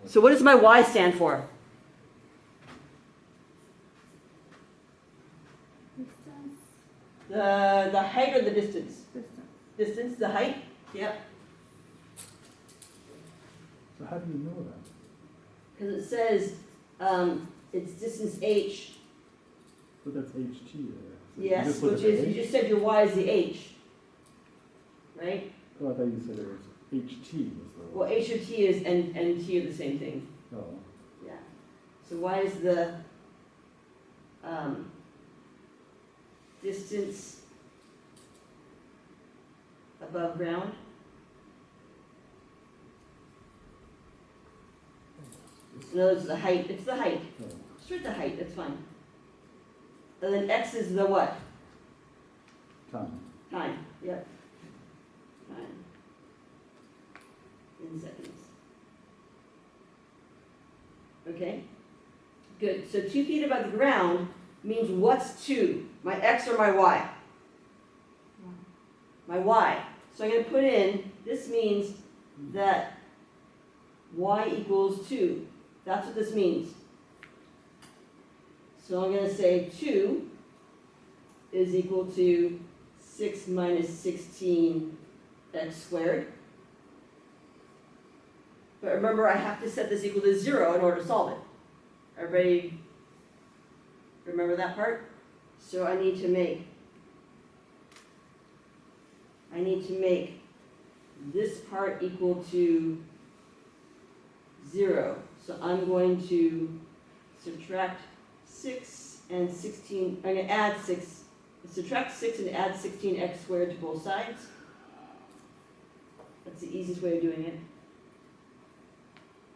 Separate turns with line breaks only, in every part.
So what does my y stand for?
Distance.
The height or the distance?
Distance.
Distance, the height? Yep.
So how do you know that?
Because it says it's distance h.
But that's HT there. So you
Yes,
just look
which
at
is,
the
you
H?
just said your y is the h. Right?
Oh, I thought you said it was HT was the
Well, h or t is and t are the same thing.
Oh,
Yeah. So y is the distance above ground. In other words, the height. It's the height.
oh.
Just write the height. That's fine. And then x is the what?
Time.
Time. Yep. Time. In seconds. Okay? Good. So 2 feet above the ground means what's 2? My x or my y? My y. So I'm going to put in, this means that y equals 2. That's what this means. So I'm going to say 2 is equal to 6 minus 16 x squared. But remember, I have to set this equal to 0 in order to solve it. Everybody remember that part? So I need to make this part equal to 0. So I'm going to subtract 6 and 16, I'm going to add 6, subtract 6 and add 16x squared to both sides. That's the easiest way of doing it.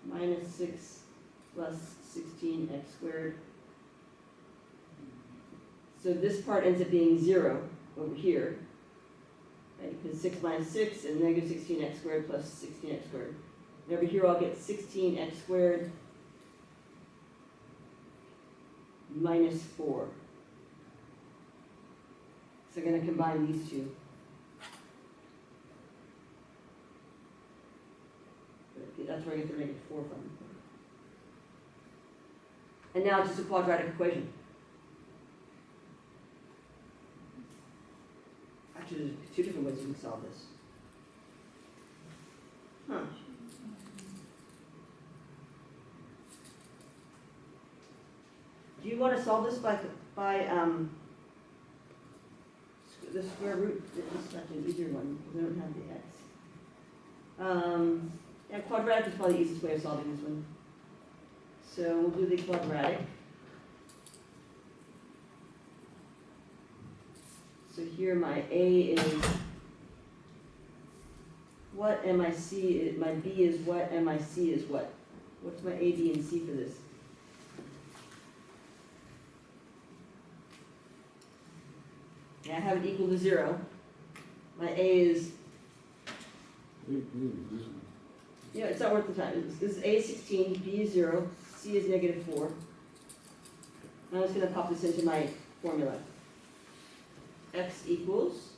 Minus 6 plus 16x squared. So this part ends up being 0 over here. Right? Because 6 minus 6 and negative 16x squared plus 16x squared. And over here I'll get 16x squared minus 4. So I'm going to combine these two. That's where I get the negative 4 from. And now it's just a quadratic equation. Actually, there's 2 different ways you can solve this. Huh. Do you want to solve this by the square root? This is actually an easier one because I don't have the x. Yeah, quadratic is probably the easiest way of solving this one. So we'll do the quadratic. So here my a is what, and my c is, my b is what, and my c is what? What's my a, b, and c for this? I have it equal to 0. My a is, yeah, it's not worth the time. This is a is 16, b is 0, c is negative 4. I'm just going to pop this into my formula. X equals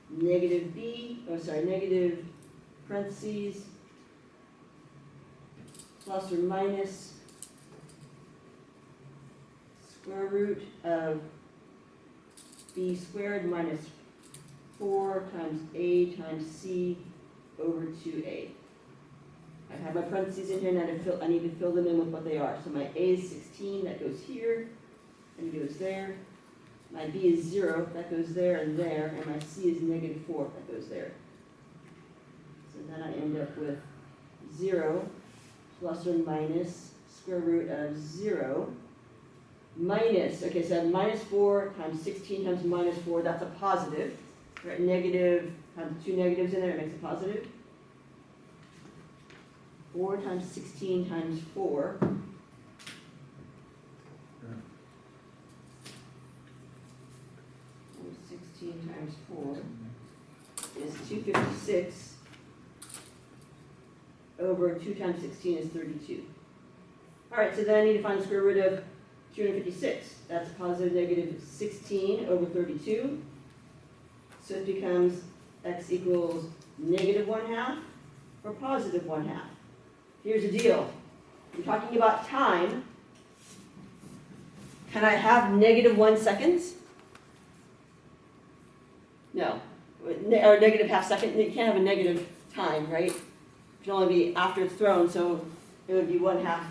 negative b, negative parentheses, plus or minus square root of b squared minus 4 times a times c over 2a. I have my parentheses in here and I need to fill them in with what they are. So my a is 16, that goes here and goes there. My b is 0, that goes there and there. And my c is negative 4, that goes there. So then I end up with 0 plus or minus square root of 0 minus, okay, so I have minus 4 times 16 times minus 4, that's a positive. Right, negative, have 2 negatives in there, it makes a positive. 4 times 16 times 4. And 16 times 4 is 256 over 2 times 16 is 32. All right, so then I need to find the square root of 256. That's positive negative 16 over 32. So it becomes x equals negative 1/2 or positive 1/2. Here's the deal. I'm talking about time. Can I have -1 seconds? No. Or -½ second, you can't have a negative time, right? It can only be after it's thrown, so it would be 1/2.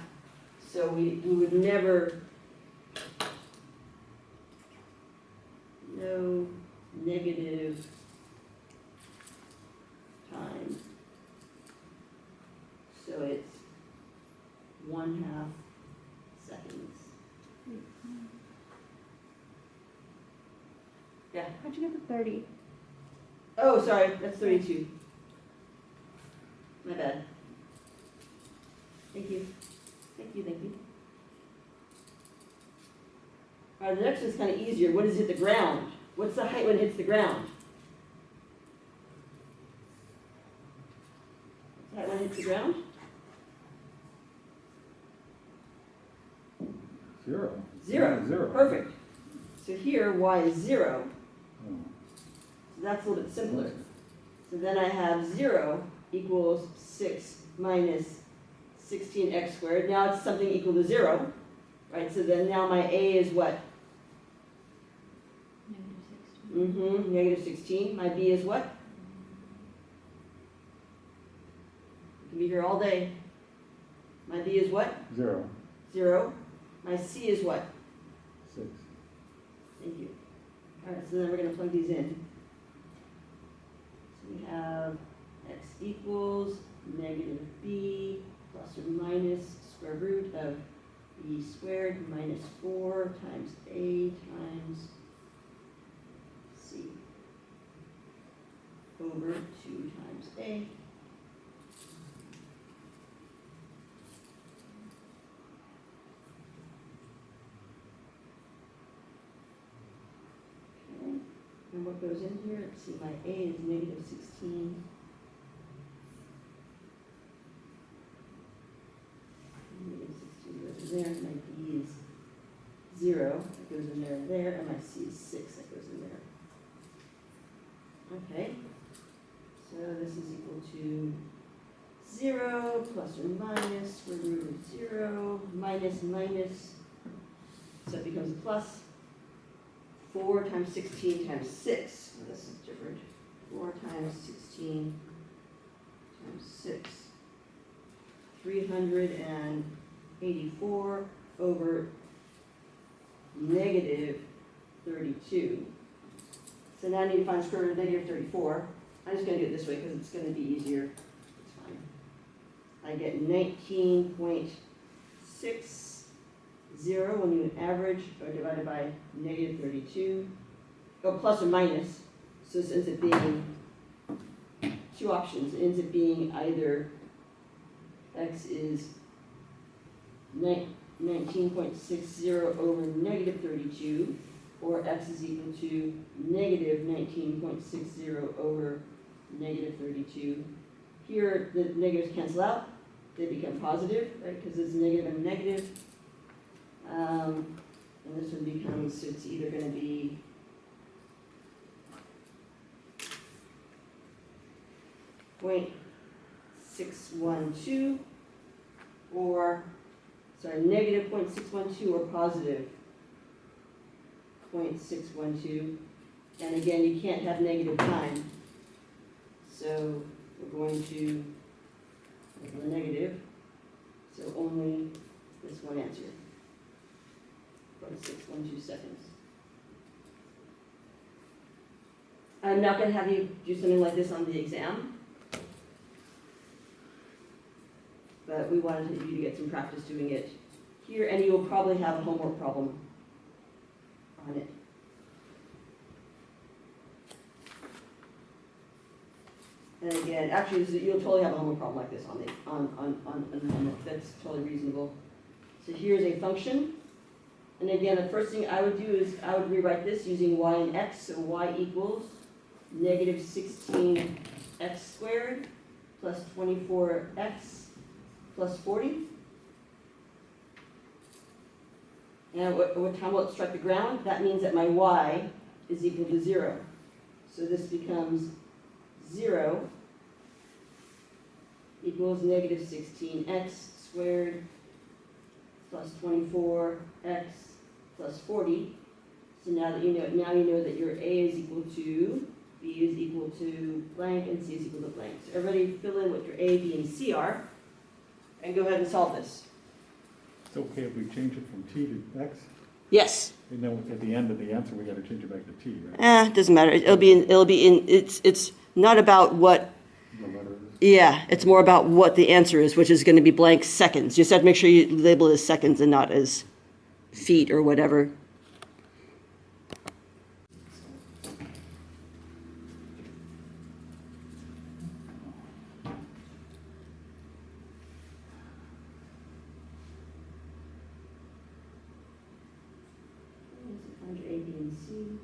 So we would never, no negative time. So it's 1/2 seconds. Yeah.
How'd you get the 30?
Oh, sorry, that's 32. My bad. Thank you. Thank you, thank you. All right, the next one's kind of easier. What does hit the ground? What's the height when it hits the ground? What's the height when it hits the ground?
0.
0.
0.
Perfect. So here, y is 0.
Oh.
So that's a little bit simpler. So then I have 0 equals 6 minus 16x squared. Now it's something equal to 0, right? So then now my a is what? Negative 16. My b is what? You can be here all day. My b is what?
0.
0. My c is what?
6.
Thank you. All right, so then we're going to plug these in. So we have x equals negative b plus or minus square root of b squared minus 4 times a times c over 2 times a. Okay, and what goes in here? Let's see, my a is negative 16. Negative 16 goes in there, my b is 0, that goes in there and there, and my c is 6, that goes in there. Okay, so this is equal to 0 plus or minus square root of 0, minus minus, so it becomes a plus. 4 times 16 times 6, so this is different. 4 times 16 times 6. 384 over negative 32. So now I need to find the square root of negative 34. I'm just going to do it this way because it's going to be easier. It's fine. I get 19.60 when you average or divided by negative 32. Oh, plus or minus. So this ends up being two options. It ends up being either x is 19.60 over negative 32, or x is equal to negative 19.60 over negative 32. Here, the negatives cancel out. They become positive, right, because it's negative and negative. And this one becomes, so it's either going to be .612 or, sorry, negative 0.612 or positive 0.612. And again, you can't have negative time. So we're going to the negative. So only this one answer. 0.612 seconds. I'm not going to have you do something like this on the exam, but we wanted you to get some practice doing it here, and you will probably have a homework problem on it. And again, actually, you'll totally have a homework problem like this on homework. That's totally reasonable. So here's a function. And again, the first thing I would do is I would rewrite this using y and x. So y equals negative 16x squared plus 24x plus 40. And what time will it strike the ground? That means that my y is equal to 0. So this becomes 0 equals negative 16x squared plus 24x plus 40. So now you know that your A is equal to, B is equal to blank, and C is equal to blank. So everybody fill in what your A, B, and C are, and go ahead and solve this.
It's okay if we change it from T to X,
Yes.
and then at the end of the answer, we gotta change it back to T, right?
It doesn't matter. It's not about what,
The letter is.
yeah, it's more about what the answer is, which is going to be blank seconds. You just have to make sure you label it as seconds and not as feet or whatever. Under A, B, and C.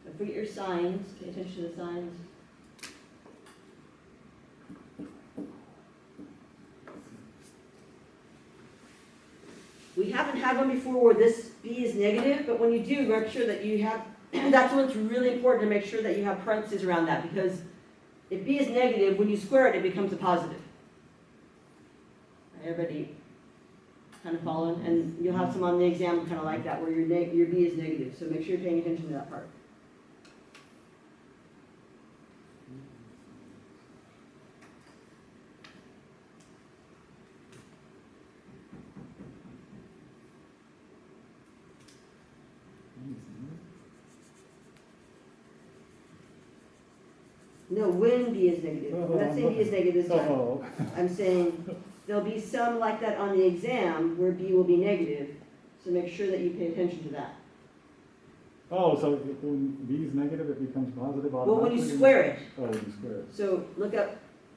Don't forget your signs. Pay attention to the signs. We haven't had one before where this B is negative, but when you do, make sure that you have, that's when it's really important to make sure that you have parentheses around that, because if B is negative, when you square it, it becomes a positive. Everybody kind of following? And you'll have some on the exam kind of like that, where your B is negative, so make sure you're paying attention to that part. No, when B is negative. I'm not saying B is negative this time.
Oh.
I'm saying there'll be some like that on the exam where B will be negative, so make sure that you pay attention to that.
Oh, so when B is negative, it becomes positive automatically?
Well, when you square it.
Oh, when you square it.
So look up,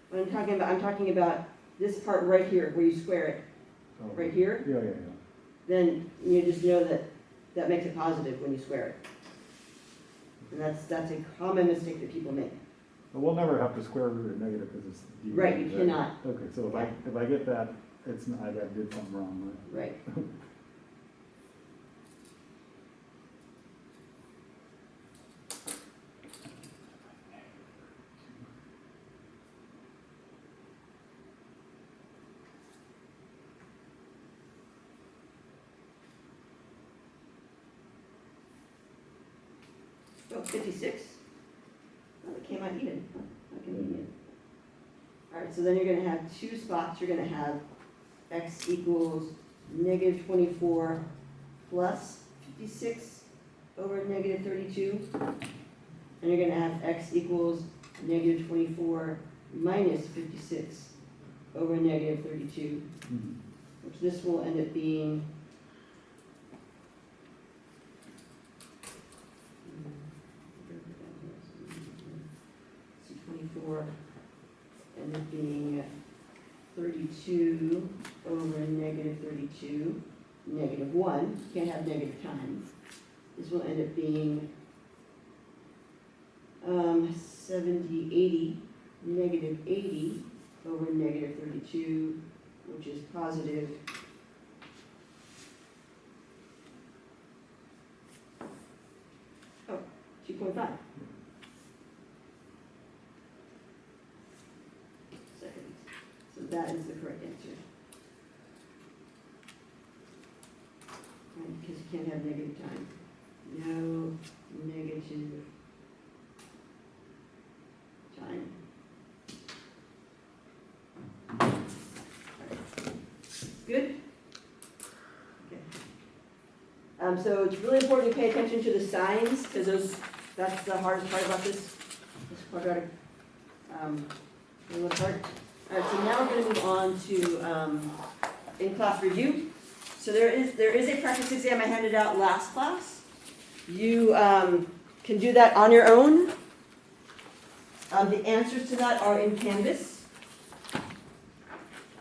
what I'm talking about this part right here, where you square it,
Oh.
right here.
Yeah.
Then you just know that that makes it positive when you square it. And that's a common mistake that people make.
But we'll never have to square root of negative because it's D.
Right, you cannot.
Okay, so if I get that, I did something wrong, right?
Right. Oh, 56. Oh, it came out even. How convenient. All right, so then you're going to have two spots. You're going to have x equals negative 24 plus 56 over negative 32. And you're going to have x equals negative 24 minus 56 over negative 32, which this will end up being 24 end up being 32 over negative 32, negative 1. Can't have negative times. This will end up being 70, 80, negative 80 over negative 32, which is positive 2.5 seconds. So that is the correct answer. Right, because you can't have negative time. No negative time. Good? Okay. So it's really important to pay attention to the signs, because that's the hardest part about this quadratic little part. All right, so now we're going to move on to in-class review. So there is a practice exam I handed out last class. You can do that on your own. The answers to that are in Canvas.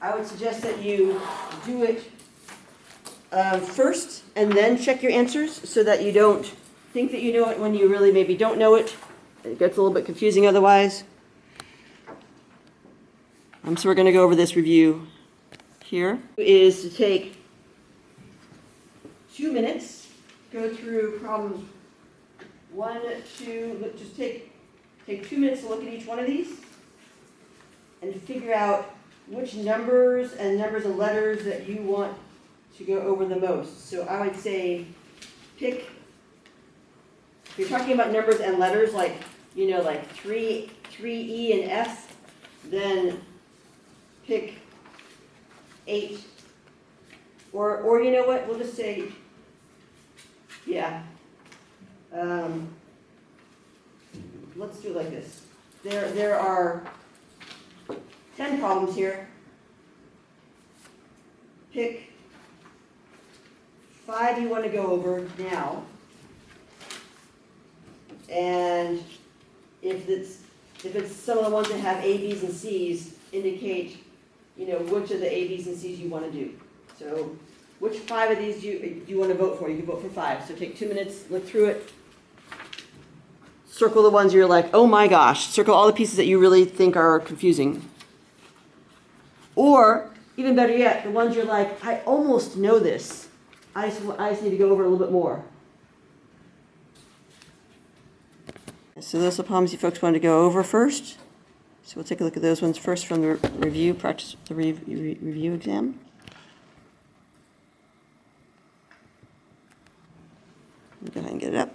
I would suggest that you do it first and then check your answers so that you don't think that you know it when you really maybe don't know it. It gets a little bit confusing otherwise. So we're going to go over this review here. Is to take 2 minutes, go through problems 1, 2, just take 2 minutes to look at each one of these and figure out which numbers and numbers of letters that you want to go over the most. So I would say pick, if you're talking about numbers and letters like, you know, like 3, E and F, then pick 8. Or you know what, we'll just say, yeah. Let's do it like this. There are 10 problems here. Pick 5 you want to go over now. And if it's some of the ones that have A, B's, and C's, indicate, you know, which of the A, B's, and C's you want to do. So which 5 of these do you want to vote for? You can vote for 5. So take 2 minutes, look through it. Circle the ones you're like, oh my gosh. Circle all the pieces that you really think are confusing. Or, even better yet, the ones you're like, I almost know this. I just need to go over it a little bit more. So those are the problems you folks want to go over first. So we'll take a look at those ones first from the review, practice the review exam. Go ahead and get it up.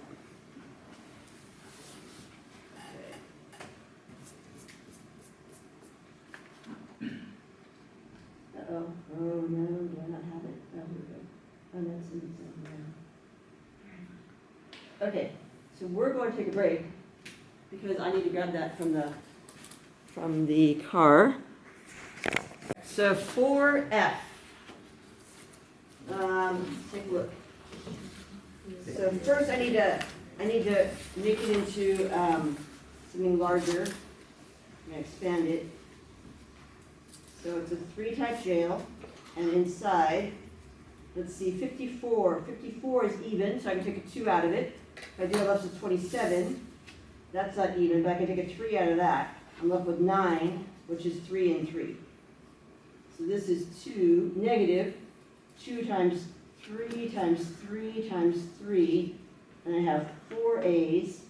Uh-oh. Oh, no, do I not have it? Oh, here we go. Oh, no, it's in the Okay, so we're going to take a break because I need to grab that from the car. So 4F. Take a look. So first I need to make it into something larger. I'm going to expand it. So it's a 3-type jail, and inside, let's see, 54. 54 is even, so I can take a 2 out of it. If I do left with 27, that's not even, but I can take a 3 out of that. I'm left with 9, which is 3 and 3. So this is 2, negative 2 times 3 times 3 times 3, and I have 4 A's,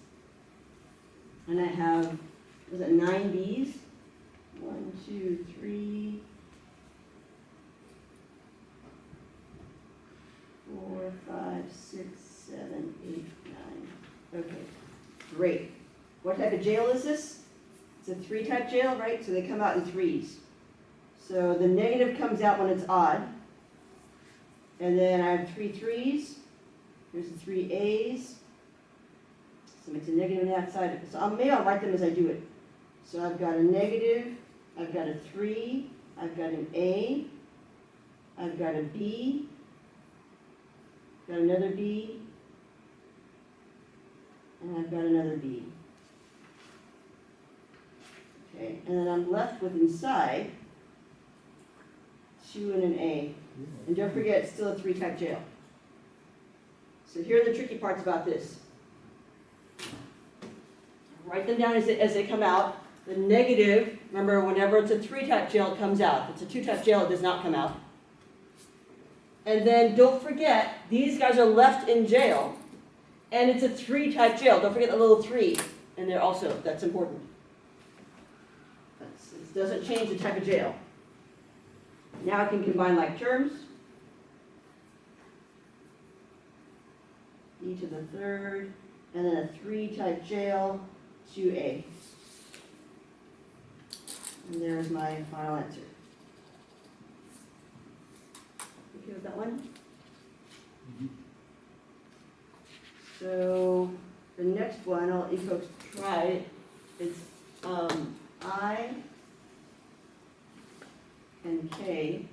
and I have, was it 9 B's? 1, 2, 3, 4, 5, 6, 7, 8, 9. Okay, great. What type of jail is this? It's a 3-type jail, right? So they come out in 3s. So the negative comes out when it's odd. And then I have 3 3s. Here's the 3 A's. So it makes a negative on that side. So maybe I'll write them as I do it. So I've got a negative, I've got a 3, I've got an A, I've got a B, got another B, and I've got another B. Okay, and then I'm left with inside 2 and an A. And don't forget, it's still a 3-type jail. So here are the tricky parts about this. Write them down as they come out. The negative, remember, whenever it's a 3-type jail, it comes out. If it's a 2-type jail, it does not come out. And then don't forget, these guys are left in jail, and it's a 3-type jail. Don't forget the little 3 in there also. That's important. It doesn't change the type of jail. Now I can combine like terms. E to the 3rd, and then a 3-type jail, 2A. And there's my final answer. Okay with that one? Mm-hmm. So the next one, I'll let you folks try it. It's I and K.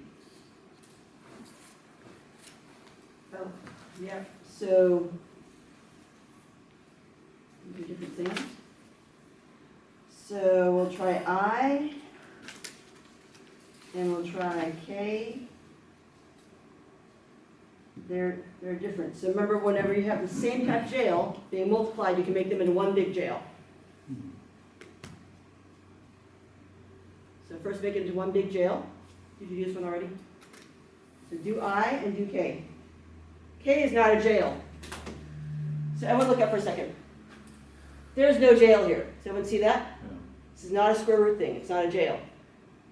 Oh, yeah. So different things. So we'll try I, and we'll try K. They're different. So remember, whenever you have the same type jail being multiplied, you can make them into one big jail. So first make it into one big jail. Did you do this one already? So do I and do K. K is not a jail. So everyone look up for a second. There's no jail here. Does everyone see that?
Yeah.
This is not a square root thing. It's not a jail.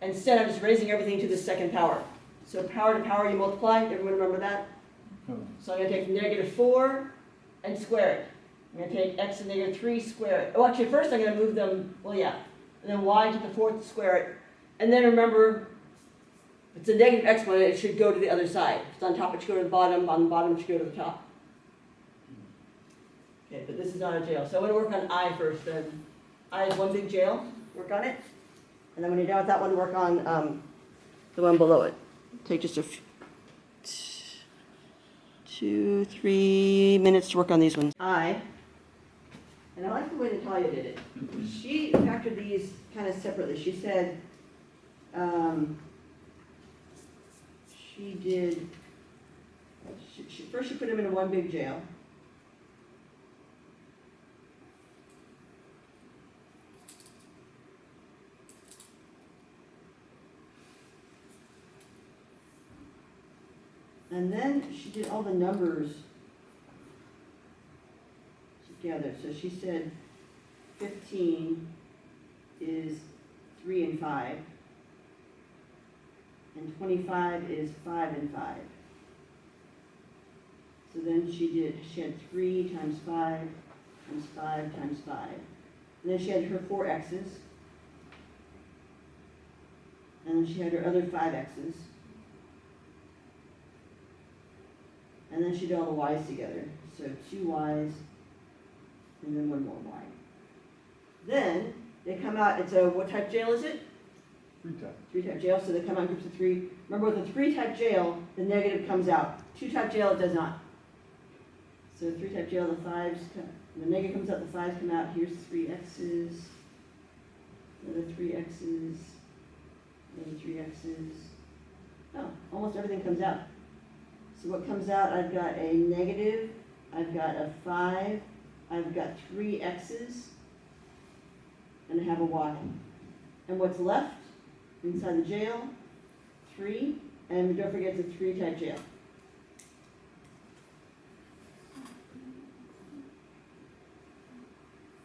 Instead, I'm just raising everything to the second power. So power to power, you multiply. Everyone remember that?
Oh.
So I'm going to take -4 and square it. I'm going to take x to -3, square it. Oh, actually, first I'm going to move them, well, yeah. And then y to the 4th, square it. And then remember, if it's a negative exponent, it should go to the other side. If it's on top, it should go to the bottom. On the bottom, it should go to the top. Okay, but this is not a jail. So I'm going to work on I first then. I is one big jail. Work on it. And then when you're done with that one, work on the one below it. Take just a 2-3 minutes to work on these ones. And I like the way Natalia did it. She factored these kind of separately. She said, first she put them into one big jail. And then she did all the numbers together. So she said 15 is 3 and 5. And 25 is 5 and 5. So then she had 3 times 5 times 5 times 5. And then she had her 4 x's. And then she had her other 5 x's. And then she did all the y's together. So 2 y's, and then 1 more y. Then they come out, it's a, what type jail is it?
3-type.
3-type jail, so they come out in groups of 3. Remember, with a 3-type jail, the negative comes out. 2-type jail, it does not. So 3-type jail, the negative comes out, the 5's come out. Here's 3 x's, another 3 x's, another 3 x's. Oh, almost everything comes out. So what comes out, I've got a negative, I've got a 5, I've got 3 x's, and I have a y. And what's left inside the jail? 3, and don't forget it's a 3-type jail.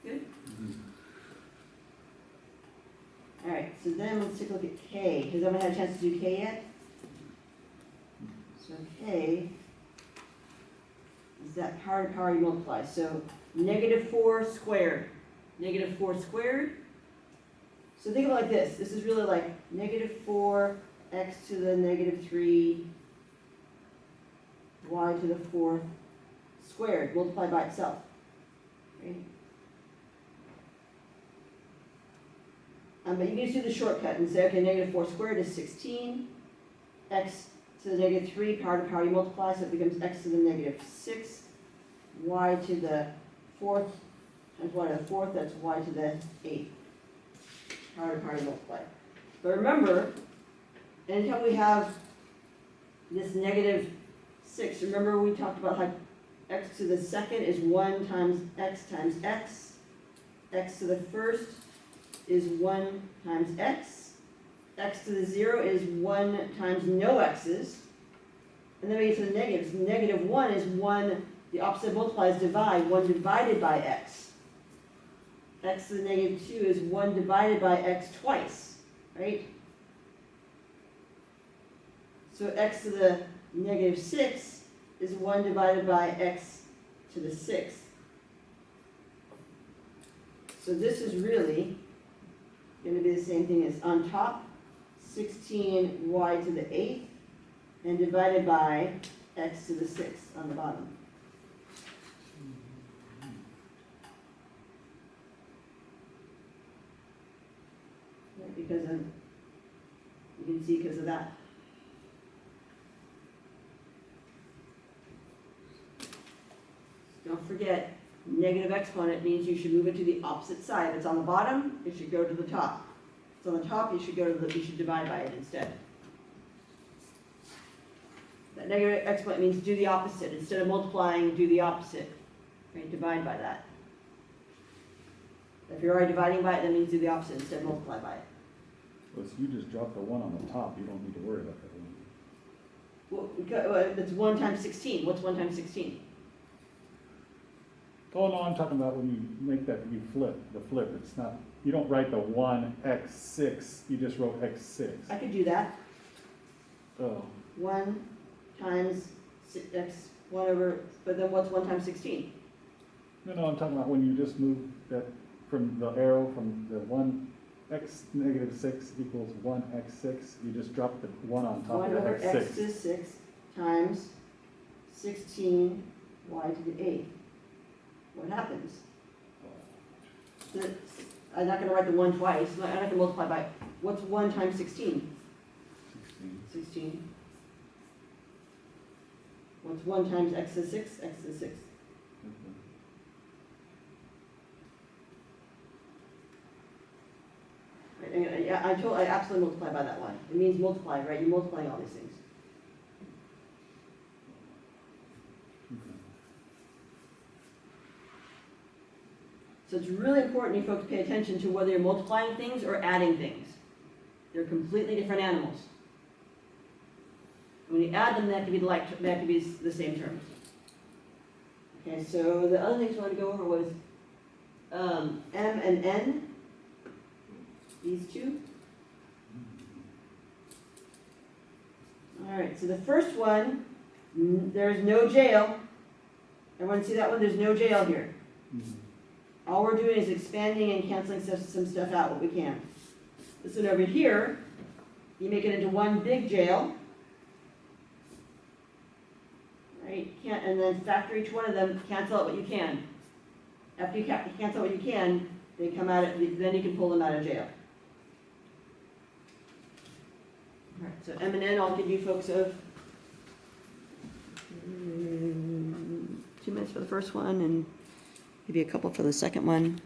Good? All right, so then let's take a look at K. Has everyone had a chance to do K yet? So K is that power to power you multiply. So -4 squared. -4 squared. So think of it like this. This is really like -4 x to the -3 y to the 4th squared multiplied by itself. Right? But you can just do the shortcut and say, okay, -4 squared is 16. X to the -3, power to power you multiply, so it becomes x to the -6. Y to the 4th times y to the 4th, that's y to the 8th. Power to power you multiply. But remember, anytime we have this -6, remember we talked about how x to the 2nd is 1 times x, x to the 1st is 1 times x to the 0 is 1 times no x's, and then we get to the negatives. -1 is 1, the opposite multiplies divide, 1 divided by x. X to the -2 is 1 divided by x twice, right? So x to the -6 is 1 divided by x to the 6th. So this is really going to be the same thing as on top, 16y to the 8th, and divided by x to the 6th on the bottom. Right, because of, you can see because of that. Don't forget, Negative exponent means you should move it to the opposite side. If it's on the bottom, it should go to the top. If it's on the top, you should divide by it instead. That negative exponent means do the opposite. Instead of multiplying, do the opposite. Right? Divide by that. If you're already dividing by it, that means do the opposite. Instead, multiply by it.
So you just drop the 1 on the top, you don't need to worry about that one.
Well, it's 1 times 16. What's 1 times 16?
Oh, no, I'm talking about when you make that, you flip, it's not, you don't write the 1x6, you just wrote x6.
I could do that.
Oh,
1 times x, 1 over, but then what's 1 times 16?
no, I'm talking about when you just move that from the arrow from the 1x negative 6 equals 1x6, you just drop the 1 on top
1
of the
over
x6.
x is 6 times 16 y to the 8th. What happens? I'm not going to write the 1 twice. I'm not going to multiply by, what's 1 times 16? 16. What's 1 times x is 6? X is 6. Right, yeah, I absolutely multiply by that one. It means multiply, right? You're multiplying all these things. So it's really important you folks pay attention to whether you're multiplying things or adding things. They're completely different animals. When you add them, they have to be the same terms. Okay, so the other things I wanted to go over was M and N. These two. All right, so the first one, there's no jail. Everyone see that one? There's no jail here. All we're doing is expanding and canceling some stuff out, what we can. This one over here, you make it into one big jail. Right? And then factor each one of them, cancel out what you can. After you cancel out what you can, they come out, then you can pull them out of jail. All right, so M and N, I'll give you folks 2 minutes for the first one and maybe a couple for the second one.